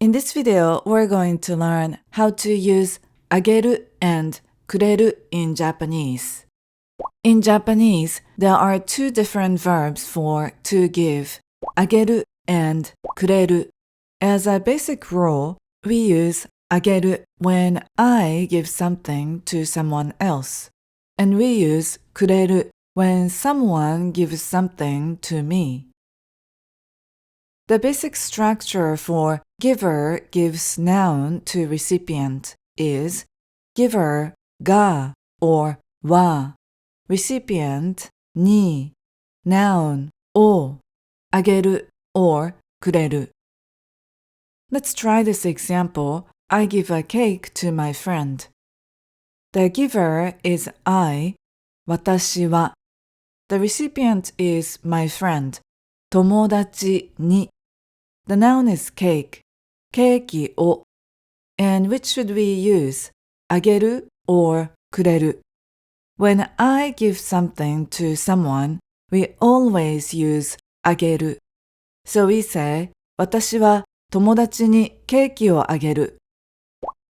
In this video, we're going to learn how to use ageru and kureru in Japanese. In Japanese, there are two different verbs for to give, ageru and kureru. As a basic rule, we use ageru when I give something to someone else, and we use kureru when someone gives something to me. The basic structure for giver gives noun to recipient is giver ga or wa, recipient ni, noun o, ageru or kureru. Let's try this example. I give a cake to my friend. The giver is I, watashi wa. The recipient is my friend, tomodachi ni. The noun is cake, keiki o. And which should we use, ageru or kureru? When I give something to someone, we always use ageru. So we say, 私は友達にケーキをあげる.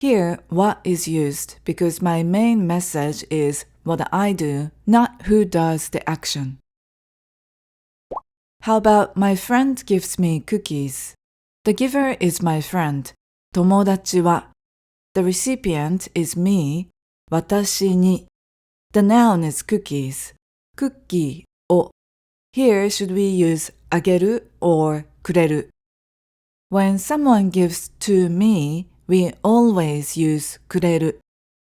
Here, what is used because my main message is what I do, not who does the action. How about my friend gives me cookies? The giver is my friend, 友達は. The recipient is me, 私に. The noun is cookies, クッキーを. Here should we use あげる or くれる? When someone gives to me, we always use くれる.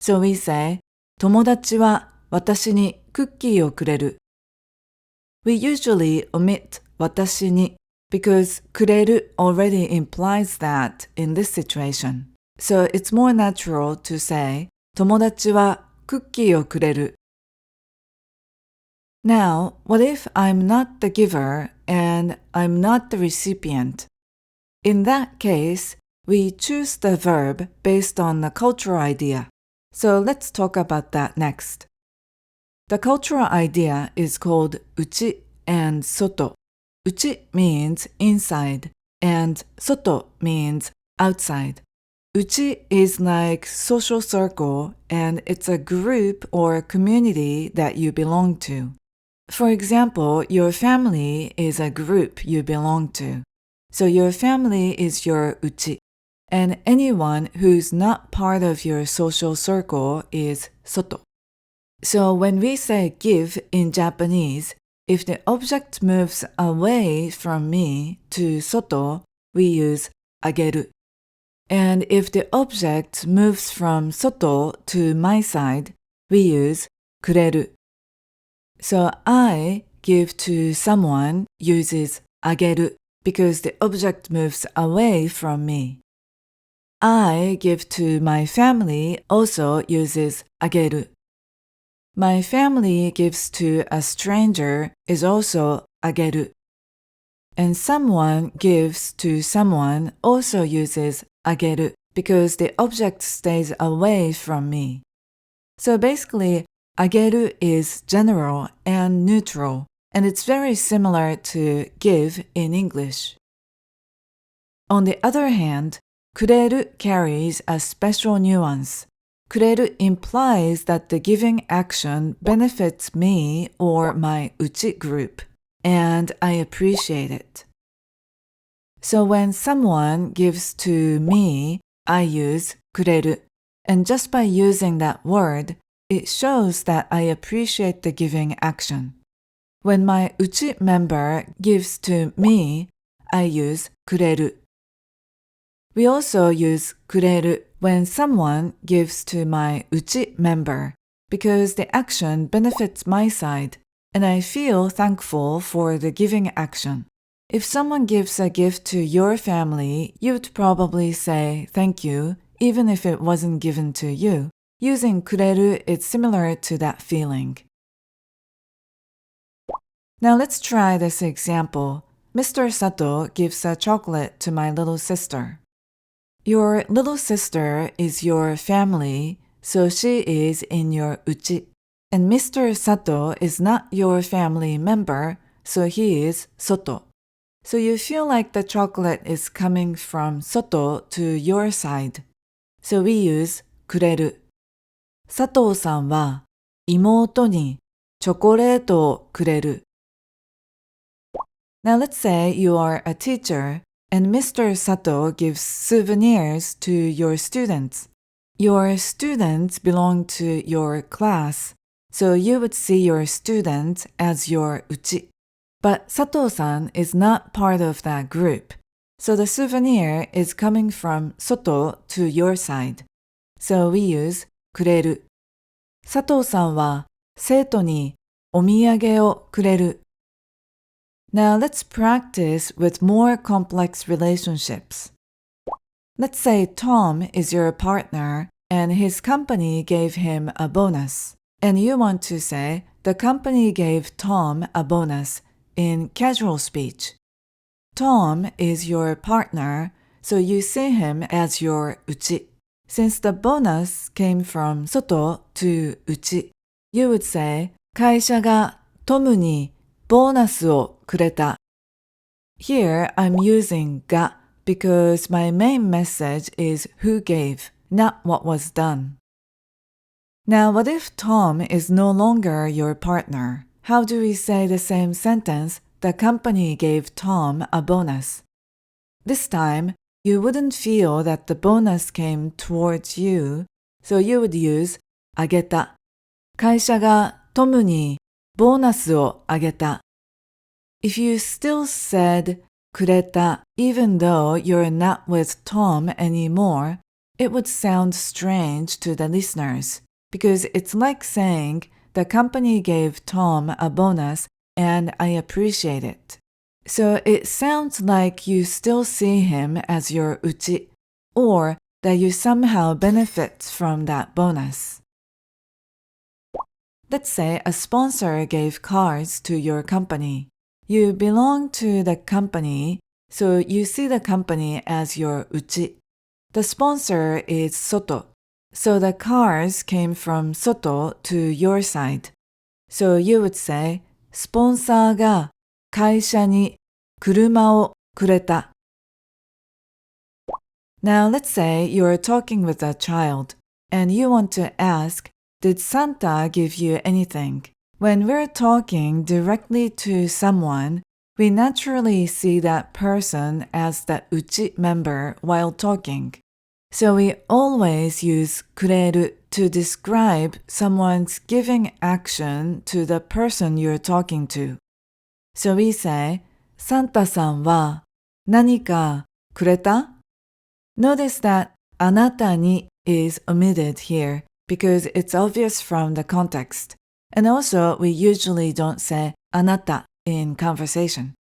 So we say, 友達は私にクッキーをくれる. We usually omit 私に because くれる already implies that in this situation. So it's more natural to say 友達はクッキーをくれる. Now, what if I'm not the giver and I'm not the recipient? In that case, we choose the verb based on the cultural idea. So let's talk about that next. The cultural idea is called uchi and soto. Uchi means inside and soto means outside. Uchi is like social circle and it's a group or community that you belong to. For example, your family is a group you belong to. So your family is your uchi. And anyone who's not part of your social circle is soto. So when we say give in Japanese, if the object moves away from me to soto, we use ageru. And if the object moves from soto to my side, we use kureru. So I give to someone uses ageru because the object moves away from me. I give to my family also uses ageru. My family gives to a stranger is also ageru. And someone gives to someone also uses ageru because the object stays away from me. So basically, ageru is general and neutral, and it's very similar to give in English. On the other hand, kureru carries a special nuance. Kureru implies that the giving action benefits me or my uchi group, and I appreciate it. So when someone gives to me, I use kureru, and just by using that word, it shows that I appreciate the giving action. When my uchi member gives to me, I use kureru. We also use kureru when someone gives to my uchi member because the action benefits my side and I feel thankful for the giving action. If someone gives a gift to your family, you'd probably say thank you even if it wasn't given to you. Using kureru is similar to that feeling. Now let's try this example. Mr. Sato gives a chocolate to my little sister. Your little sister is your family, so she is in your uchi. And Mr. Sato is not your family member, so he is soto. So you feel like the chocolate is coming from soto to your side. So we use くれる。佐藤さんは妹にチョコレートをくれる。Now let's say you are a teacher and Mr. Sato gives souvenirs to your students. Your students belong to your class, so you would see your student as your uchi. But Sato-san is not part of that group, so the souvenir is coming from soto to your side. So we use くれる。佐藤さんは生徒にお土産をくれる。Now let's practice with more complex relationships. Let's say Tom is your partner and his company gave him a bonus. And you want to say the company gave Tom a bonus in casual speech. Tom is your partner, so you see him as your uchi. Since the bonus came from soto to uchi, you would say 会社がトムにボーナスをくれた。Here I'm using が because my main message is who gave, not what was done. Now what if Tom is no longer your partner? How do we say the same sentence, the company gave Tom a bonus? This time, you wouldn't feel that the bonus came towards you, so you would use あげた。会社がトムにボーナスをあげた。If you still said くれた even though you're not with Tom anymore, it would sound strange to the listeners because it's like saying the company gave Tom a bonus and I appreciate it. So it sounds like you still see him as your uchi or that you somehow benefit from that bonus. Let's say a sponsor gave cars to your company. You belong to the company, so you see the company as your uchi. The sponsor is soto, so the cars came from soto to your side. So you would say, スポンサーが会社に車をくれた。Now let's say you're talking with a child, and you want to ask, did Santa give you anything? When we're talking directly to someone, we naturally see that person as the uchi member while talking. So we always use くれる to describe someone's giving action to the person you're talking to. So we say, サンタさんは何かくれた? Notice that あなたに is omitted here because it's obvious from the context. And also, we usually don't say あなた in conversation.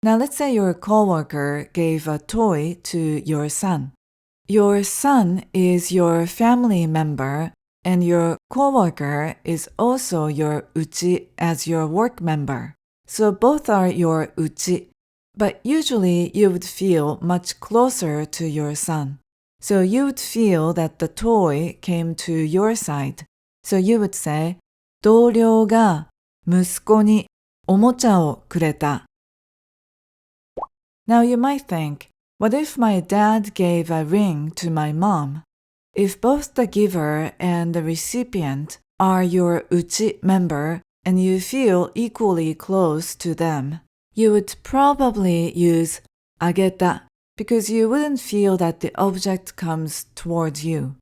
Now let's say your coworker gave a toy to your son. Your son is your family member and your coworker is also your uchi as your work member. So both are your uchi, but usually you would feel much closer to your son. So you would feel that the toy came to your side. So you would say, 同僚が息子におもちゃをくれた。Now you might think, what if my dad gave a ring to my mom? If both the giver and the recipient are your uchi member and you feel equally close to them, you would probably use あげた because you wouldn't feel that the object comes towards you.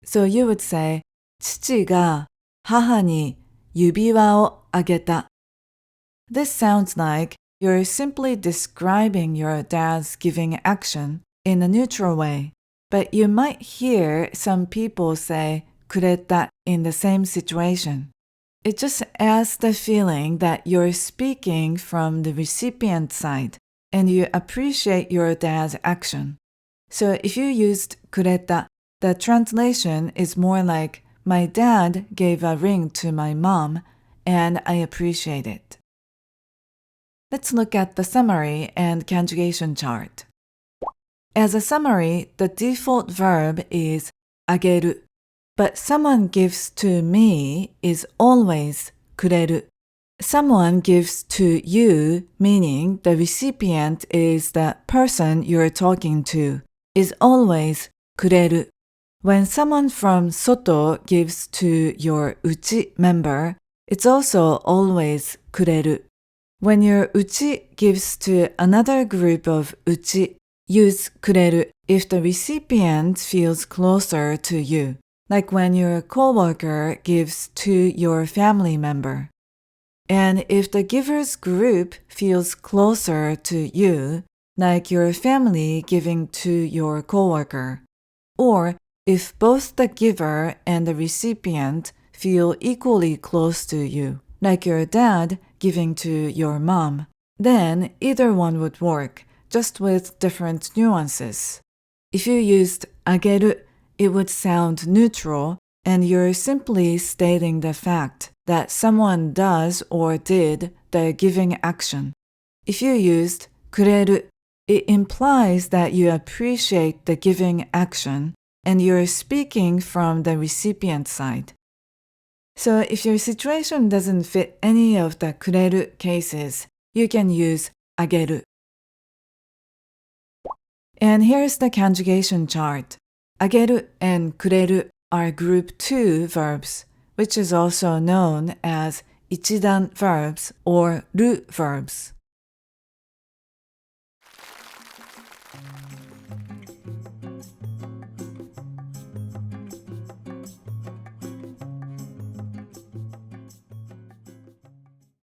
So you would say, 父が母に指輪をあげた。This sounds like you're simply describing your dad's giving action in a neutral way, but you might hear some people say くれた in the same situation. It just adds the feeling that you're speaking from the recipient side and you appreciate your dad's action. So if you used くれた, the translation is more like my dad gave a ring to my mom and I appreciate it. Let's look at the summary and conjugation chart. As a summary, the default verb is あげる, but someone gives to me is always くれる. someone gives to you, meaning the recipient is the person you're talking to, is always kureru. When someone from soto gives to your uchi member, it's also always kureru. When your uchi gives to another group of uchi, use kureru if the recipient feels closer to you, like when your coworker gives to your family member. And if the giver's group feels closer to you, like your family giving to your coworker, or if both the giver and the recipient feel equally close to you, like your dad giving to your mom, then either one would work, just with different nuances. If you used ageru, it would sound neutral, and you're simply stating the fact that someone does or did the giving action. If you used kureru, it implies that you appreciate the giving action and you're speaking from the recipient side. So if your situation doesn't fit any of the kureru cases, you can use ageru. And here's the conjugation chart. Ageru and kureru are group 2 verbs, which is also known as ichidan verbs or ru verbs.